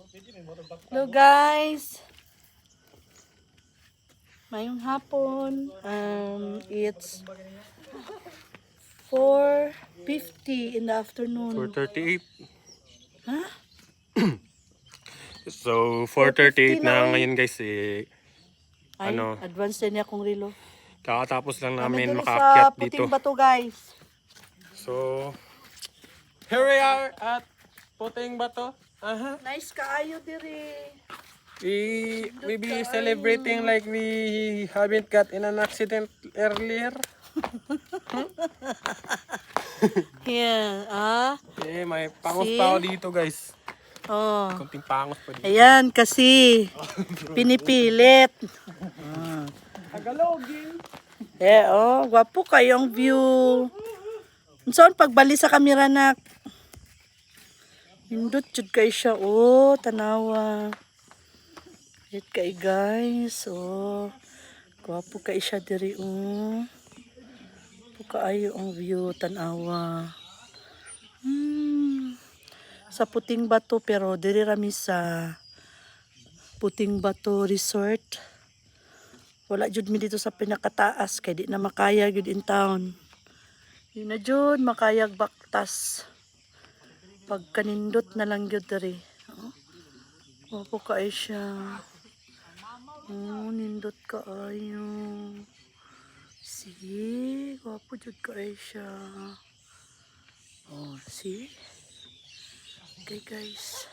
Hello guys. Mayong hapon. It's 4:50 in the afternoon. 4:38. Ha? So 4:38 na, na oy. ngayon guys Ay, ano, advance din niya akong relo. kakatapos lang Kami namin diri makaakyat sa Puting dito. Bato guys. So here we are at Puting Bato. Nice kaayo diri. We be celebrating like we haven't got in an accident earlier. Yeah, May pangos pa ako dito guys. Oh. Kunting pangos pa dito. Ayan kasi pinipilit. Tagalogin. Gwapo kayong view. Unsaon pagbali sa kamera nak? Nindot jud kay siya. Tanawa. Wait kay guys. Gwapo kay siya diri Kaayo ang view tanawa. Sa Puting Bato pero diri rami sa Puting Bato Resort. Wala jud mi dito sa pinakataas kay di na makaya jud in town. Di na jud makayag baktas. Pagkanindot na lang jud diri. Wapo kay siya. Nindot kaayo. See, wapo jud kay siya. See? Okay guys.